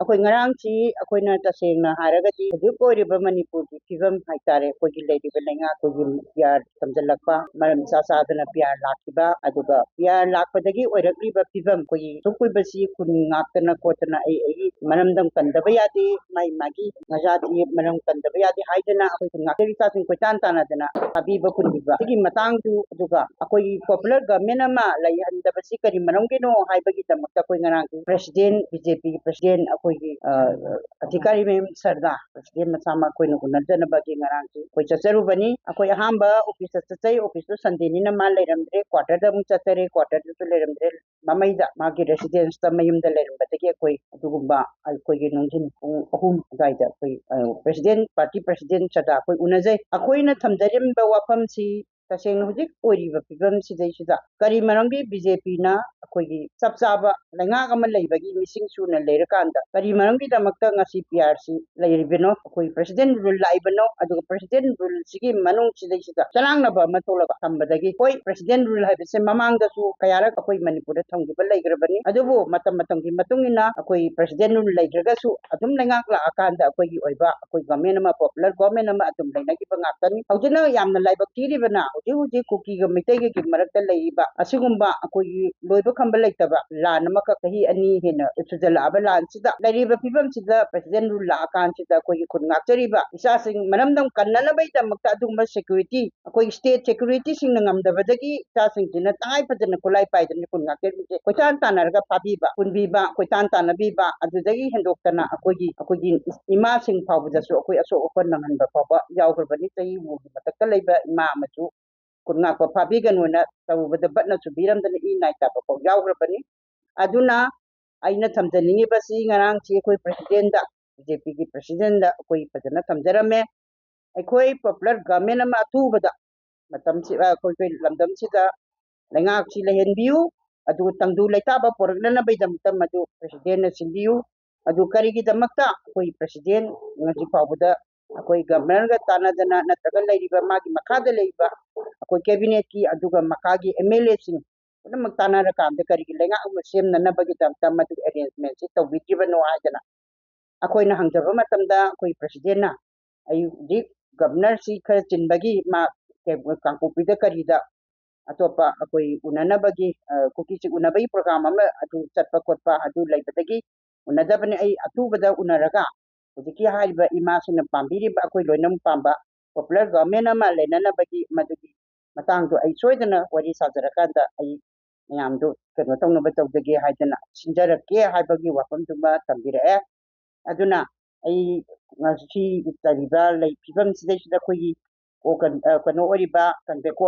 ꯑꯩꯈꯣꯏ ꯉꯔꯥꯡꯁꯤ ꯑꯩꯈꯣꯏꯅ ꯇꯁꯦꯡꯅ ꯍꯥꯏꯔꯒꯗꯤ ꯍꯧꯖꯤꯛ ꯑꯣꯏꯔꯤꯕ ꯃꯅꯤꯄꯨꯔꯒꯤ ꯐꯤꯕꯝ ꯍꯥꯏꯇꯥꯔꯦ ꯑꯩꯈꯣꯏꯒꯤ ꯂꯩꯔꯤꯕ ꯂꯩꯉꯥꯛ ꯑꯩꯈꯣꯏꯒꯤ ꯄꯤꯌꯥꯔ ꯊꯝꯖꯤꯜꯂꯛꯄ ꯃꯔꯝ ꯏꯆꯥ ꯆꯥꯗꯅ ꯄꯤꯌꯥꯔ ꯂꯥꯛꯈꯤꯕ ꯑꯗꯨꯒ ꯄꯤꯌꯥꯔ ꯂꯥꯛꯄꯗꯒꯤ ꯑꯣꯏꯔꯛꯂꯤꯕ ꯐꯤꯕꯝ ꯑꯩꯈꯣꯏꯒꯤ ꯑꯁꯨꯛ ꯀꯨꯏꯕꯁꯤ ꯈꯨꯟ ꯉꯥꯛꯇꯅ ꯈꯣꯠꯇꯅ ꯑꯩꯒꯤ ꯃꯔꯝꯗꯝ ꯀꯟꯗꯕ ꯌꯥꯗꯦ ꯃꯥꯒꯤ ꯅꯖꯥꯇꯤ ꯃꯔꯝ ꯀꯟꯗꯕ ꯌꯥꯗꯦ ꯍꯥꯏꯗꯅ ꯑꯩꯈꯣꯏ ꯈꯨꯟ ꯉꯥꯛꯇꯒꯤ ꯏꯆꯥꯁꯤꯡ ꯀꯣꯏꯇꯥꯟ ꯇꯥꯟꯅꯗꯅ ꯊꯥꯕꯤꯕ ꯈꯨꯟꯕꯤꯕ ꯁꯤꯒꯤ ꯃꯇꯥꯡꯗꯨ ꯑꯗꯨꯒ ꯑꯩꯈꯣꯏꯒꯤ ꯄꯣꯄꯨꯂꯔ ꯒꯚꯔꯟꯃꯦꯟꯠ ꯑꯃ ꯂꯩꯍꯟꯗꯕꯁꯤ ꯀꯔꯤ ꯃꯔꯝꯒꯤꯅꯣ ꯍꯥꯏꯕꯒꯤꯗꯃꯛꯇ ꯑꯩꯈꯣꯏ ꯉꯔꯥꯡ ꯄ꯭ꯔꯦꯁꯤꯗꯦꯟꯠ ꯕꯤꯖꯦꯄꯤꯒꯤ ꯄ꯭ꯔꯦꯁꯤꯗꯦꯟꯠ ꯑꯩꯈꯣꯏꯒꯤ ꯑꯙꯤꯀꯥꯔꯤ ꯃꯌꯨꯝ ꯁꯔꯗꯥ ꯄ꯭ꯔꯦꯁꯤꯗꯦꯟꯠ ꯃꯁꯥꯃꯛ ꯑꯩꯈꯣꯏꯅ ꯎꯅꯖꯅꯕꯒꯤ ꯉꯔꯥꯡꯁꯤ ꯑꯩꯈꯣꯏ ꯆꯠꯆꯔꯨꯕꯅꯤ ꯑꯩꯈꯣꯏ ꯑꯍꯥꯟꯕ ꯑꯣꯐꯤꯁꯇ ꯆꯠꯆꯩ ꯑꯣꯐꯤꯁꯇꯨ ꯁꯟꯗꯦꯅꯤꯅ ꯃꯥ ꯂꯩꯔꯝꯗ꯭ꯔꯦ ꯀ꯭ꯋꯥꯇꯔꯗ ꯑꯃꯨꯛ ꯆꯠꯆꯔꯦ ꯀ꯭ꯋꯥꯇꯔꯗꯁꯨ ꯂꯩꯔꯝꯗ꯭ꯔꯦ ꯃꯃꯩꯗ ꯃꯥꯒꯤ ꯔꯦꯁꯤꯗꯦꯟꯁꯇ ꯃꯌꯨꯝꯗ ꯂꯩꯔꯝꯕꯗꯒꯤ ꯑꯩꯈꯣꯏ ꯑꯗꯨꯒꯨꯝꯕ ꯑꯩꯈꯣꯏꯒꯤ ꯅꯨꯡꯊꯤꯟ ꯄꯨꯡ 3 ꯑꯗꯨꯋꯥꯏꯗ ꯑꯩꯈꯣꯏ ꯄ꯭ꯔꯦꯁꯤꯗꯦꯟꯠ ꯄꯥꯔꯇꯤ ꯄ꯭ꯔꯦꯁꯤꯗꯦꯟꯠ ꯁꯔꯗꯥ ꯑꯩꯈꯣꯏ ꯎꯅꯖꯩ ꯑꯩꯈꯣꯏꯅ ꯊꯝꯖꯔꯤꯕ ꯋꯥꯐꯝꯁꯤ ꯇꯁꯦꯡꯅ ꯍꯧꯖꯤꯛ ꯑꯣꯏꯔꯤꯕ ꯐꯤꯕꯝꯁꯤꯗꯩꯁꯤꯗ ꯀꯔꯤ ꯃꯔꯝꯒꯤ ꯕꯤꯖꯦꯄꯤꯅ ꯑꯩꯈꯣꯏꯒꯤ ꯆꯞ ꯆꯥꯕ ꯂꯩꯉꯥꯛ ꯑꯃ ꯂꯩꯕꯒꯤ ꯃꯤꯁꯤꯡ ꯁꯨꯅ ꯂꯩꯔꯀꯥꯟꯗ ꯀꯔꯤ ꯃꯔꯝꯒꯤꯗꯃꯛꯇ ꯉꯁꯤ ꯄꯤꯌꯥꯔꯁꯤ ꯂꯩꯔꯤꯕꯅꯣ ꯑꯩꯈꯣꯏ ꯄ꯭ꯔꯦꯁꯤꯗꯦꯟꯠ ꯔꯨꯜ ꯂꯥꯛꯏꯕꯅꯣ ꯑꯗꯨꯒ ꯄ꯭ꯔꯦꯁꯤꯗꯦꯟꯠ ꯔꯨꯜꯁꯤꯒꯤ ꯃꯅꯨꯡꯁꯤꯗꯩꯁꯤꯗ ꯆꯔꯥꯡꯅꯕ ꯑꯃ ꯊꯣꯛꯂꯒ ꯊꯝꯕꯗꯒꯤ ꯍꯣꯏ ꯄ꯭ꯔꯦꯁꯤꯗꯦꯟꯠ ꯔꯨꯜ ꯍꯥꯏꯕꯁꯦ ꯃꯃꯥꯡꯗꯁꯨ ꯀꯌꯥꯔꯛ ꯑꯩꯈꯣꯏ ꯃꯅꯤꯄꯨꯔꯗ ꯊꯝꯈꯤꯕ ꯂꯩꯈ꯭ꯔꯕꯅꯤ ꯑꯗꯨꯕꯨ ꯃꯇꯝ ꯃꯇꯝꯒꯤ ꯃꯇꯨꯡ ꯏꯟꯅ ꯑꯩꯈꯣꯏ ꯄ꯭ꯔꯦꯁꯤꯗꯦꯟꯠ ꯔꯨꯜ ꯂꯩꯈ꯭ꯔꯒꯁꯨ ꯑꯗꯨꯝ ꯂꯩꯉꯥꯛ ꯂꯥꯛꯑꯀꯥꯟꯗ ꯑꯩꯈꯣꯏꯒꯤ ꯑꯣꯏꯕ ꯑꯩꯈꯣꯏ ꯒꯚꯔꯟꯃꯦꯟꯠ ꯑꯃ ꯄꯣꯄꯨꯂꯔ ꯒꯚꯔꯟꯃꯦꯟꯠ ꯑꯃ ꯑꯗꯨꯝ ꯂꯩꯅꯈꯤꯕ ꯉꯥꯛꯇꯅꯤ ꯍꯧꯖꯤꯛꯅ ꯌꯥꯝꯅ ꯂꯥꯏꯕꯛ ꯊꯤꯔꯤꯕꯅ ꯍꯧꯖꯤꯛ ꯀꯨꯀꯤꯒ ꯃꯩꯇꯩꯒꯒꯤ ꯃꯔꯛꯇ ꯂꯩꯔꯤꯕ ꯑꯁꯤꯒꯨꯝꯕ ꯑꯩꯈꯣꯏꯒꯤ ꯂꯣꯏꯕ ꯈꯝꯕ ꯂꯩꯇꯕ ꯂꯥꯟ ꯑꯃꯈꯛ ꯆꯍꯤ 2 ꯍꯦꯟꯅ ꯁꯨꯖꯜꯂꯛꯑꯕ ꯂꯥꯟꯁꯤꯗ ꯂꯩꯔꯤꯕ ꯐꯤꯕꯝꯁꯤꯗ ꯄ꯭ꯔꯦꯁꯤꯗꯦꯟꯠ ꯔꯨꯜ ꯂꯥꯛꯑꯀꯥꯟꯁꯤꯗ ꯑꯩꯈꯣꯏꯒꯤ ꯈꯨꯟ ꯉꯥꯛꯆꯔꯤꯕ ꯏꯆꯥꯁꯤꯡ ꯃꯔꯝꯗꯝ ꯀꯟꯅꯅꯕꯒꯤꯗꯃꯛꯇ ꯑꯗꯨꯒꯨꯝꯕ ꯁꯦꯀ꯭ꯌꯨꯔꯤꯇꯤ ꯑꯩꯈꯣꯏ ꯁ꯭ꯇꯦꯠ ꯁꯦꯀ꯭ꯌꯨꯔꯤꯇꯤꯁꯤꯡꯅ ꯉꯝꯗꯕꯗꯒꯤ ꯏꯆꯥꯁꯤꯡꯁꯤꯅ ꯇꯉꯥꯏ ꯐꯗꯅ ꯈꯨꯠꯂꯥꯏ ꯄꯥꯏꯗꯅ ꯈꯨꯟ ꯉꯥꯛꯆꯔꯤꯕꯁꯦ ꯀꯣꯏꯇꯥꯟ ꯇꯥꯟꯅꯔꯒ ꯐꯥꯕꯤꯕ ꯄꯨꯟꯕꯤꯕ ꯀꯣꯏꯇꯥꯟ ꯇꯥꯟꯅꯕꯤꯕ ꯑꯗꯨꯗꯒꯤ ꯍꯦꯟꯗꯣꯛꯇꯅ ꯑꯩꯈꯣꯏꯒꯤ ꯏꯃꯥꯁꯤꯡ ꯐꯥꯎꯕꯗꯁꯨ ꯑꯩꯈꯣꯏ ꯑꯁꯣꯛ ꯑꯄꯟ ꯅꯪꯍꯟꯕ ꯐꯥꯎꯕ ꯌꯥꯎꯈ꯭ꯔꯕꯅꯤ ꯆꯍꯤ ꯋꯨꯒꯤ ꯃꯊꯛꯇ ꯂꯩꯕ ꯏꯃꯥ ꯑꯃꯁꯨ ꯈꯨꯟ ꯉꯥꯛꯄ ꯐꯥꯕꯤꯒꯅꯨꯅ ꯇꯧꯔꯨꯕꯗ ꯕꯠꯅ ꯁꯨꯕꯤꯔꯝꯗꯅ ꯏ ꯅꯥꯏ ꯇꯥꯕ ꯐꯥꯎ ꯌꯥꯎꯈ꯭ꯔꯕꯅꯤ ꯑꯗꯨꯅ ꯑꯩꯅ ꯊꯝꯖꯅꯤꯡꯉꯤꯕꯁꯤ ꯉꯔꯥꯡꯁꯤ ꯑꯩꯈꯣꯏ ꯄ꯭ꯔꯦꯁꯤꯗꯦꯟꯠꯗ ꯕꯤꯖꯦꯄꯤꯒꯤ ꯄ꯭ꯔꯦꯁꯤꯗꯦꯟꯠꯗ ꯑꯩꯈꯣꯏ ꯐꯖꯅ ꯊꯝꯖꯔꯝꯃꯦ ꯑꯩꯈꯣꯏ ꯄꯣꯄꯨꯂꯔ ꯒꯚꯔꯟꯃꯦꯟꯠ ꯑꯃ ꯑꯊꯨꯕꯗ ꯃꯇꯝꯁꯤꯗ ꯑꯩꯈꯣꯏ ꯂꯝꯗꯝꯁꯤꯗ ꯂꯩꯉꯥꯛꯁꯤ ꯂꯩꯍꯟꯕꯤꯌꯨ ꯑꯗꯨꯒ ꯇꯪꯗꯨ ꯂꯩꯇꯥꯕ ꯄꯣꯔꯛꯅꯅꯕꯒꯤꯗꯃꯛꯇ ꯃꯗꯨ ꯄ꯭ꯔꯦꯁꯤꯗꯦꯟꯠꯅ ꯁꯤꯟꯕꯤꯌꯨ ꯑꯗꯨ ꯀꯔꯤꯒꯤꯗꯃꯛꯇ ꯑꯩꯈꯣꯏ ꯄ꯭ꯔꯦꯁꯤꯗꯦꯟꯠ ꯉꯁꯤ ꯐꯥꯎꯕꯗ ꯑꯩꯈꯣꯏ ꯒꯚꯔꯅꯔꯒ ꯇꯥꯟꯅꯗꯅ ꯅꯠꯇ꯭ꯔꯒ ꯂꯩꯔꯤꯕ ꯃꯥꯒꯤ ꯃꯈꯥꯗ ꯂꯩꯔꯤꯕ ꯑꯩꯈꯣꯏ ꯀꯦꯕꯤꯅꯦꯠꯀꯤ ꯑꯗꯨꯒ ꯃꯈꯥꯒꯤ ꯑꯦꯝ.ꯑꯦꯜ.ꯑꯦꯁꯤꯡ ꯄꯨꯝꯅꯃꯛ ꯇꯥꯟꯅꯔꯀꯥꯟꯗ ꯀꯔꯤꯒꯤ ꯂꯩꯉꯥꯛ ꯑꯃ ꯁꯦꯝꯅꯅꯕꯒꯤꯗꯃꯛꯇ ꯃꯗꯨ ꯑꯦꯔꯦꯟꯖꯃꯦꯟꯠꯁꯤ ꯇꯧꯕꯤꯗ꯭ꯔꯤꯕꯅꯣ ꯍꯥꯏꯗꯅ ꯑꯩꯈꯣꯏꯅ ꯍꯪꯖꯕ ꯃꯇꯝꯗ ꯑꯩꯈꯣই ꯄ꯭ꯔꯦꯁꯤꯗꯦꯟꯠꯅ ꯍꯧꯖꯤꯛ ꯒꯚꯔꯅꯔꯁꯤ ꯈꯔ ꯆꯤꯟꯕꯒꯤ ꯃꯥ ꯀꯥꯡꯄꯣꯛꯄꯤꯗ ꯀꯔꯤꯗ ꯑꯇꯣꯞꯄ ꯑꯩꯈꯣꯏ ꯎꯅꯅꯕꯒꯤ ꯀꯨꯀꯤꯁꯤꯡ ꯎꯅꯕꯒꯤ ꯄ꯭ꯔꯣꯒ꯭ꯔꯥꯝ ꯑꯃ ꯑꯗꯨ ꯆꯠꯄ ꯈꯣꯠꯄ ꯑꯗꯨ ꯂꯩꯕꯗꯒꯤ ꯎꯅꯗꯕꯅꯤ ꯑꯩ ꯑꯊꯨꯕꯗ ꯎꯅꯔꯒ ꯍꯧꯖꯤꯛꯀꯤ ꯍꯥꯏꯔꯤꯕ ꯏꯃꯥꯁꯤꯡꯅ ꯄꯥꯝꯕꯤꯔꯤꯕ ꯑꯩꯈꯣꯏ ꯂꯣꯏꯅꯃꯛ ꯄꯥꯝꯕ ꯄꯣꯄꯨꯂꯔ ꯒꯚꯔꯟꯃꯦꯟꯠ ꯑꯃ ꯂꯩꯅꯅꯕꯒꯤ ꯃꯗꯨꯒꯤ ꯃꯇꯥꯡꯗꯣ ꯑꯩ ꯁꯣꯏꯗꯅ ꯋꯥꯔꯤ ꯁꯥꯖꯔꯀꯥꯟꯗ ꯑꯩ ꯃꯌꯥꯝꯗꯣ ꯀꯩꯅꯣ ꯇꯧꯅꯕ ꯇꯧꯖꯒꯦ ꯍꯥꯏꯗꯅ ꯁꯤꯟꯖꯔꯛꯀꯦ ꯍꯥꯏꯕꯒꯤ ꯋꯥꯐꯝꯗꯨꯃ ꯊꯝꯕꯤꯔꯛꯑꯦ ꯑꯗꯨꯅ ꯑꯩ ꯉꯁꯤ ꯂꯩꯔꯤꯕ ꯐꯤꯕꯝꯁꯤꯗꯩꯁꯤꯗ ꯑꯩꯈꯣꯏꯒꯤ ꯀꯩꯅꯣ ꯑꯣꯏꯔꯤꯕ ꯀꯟꯇꯦꯛ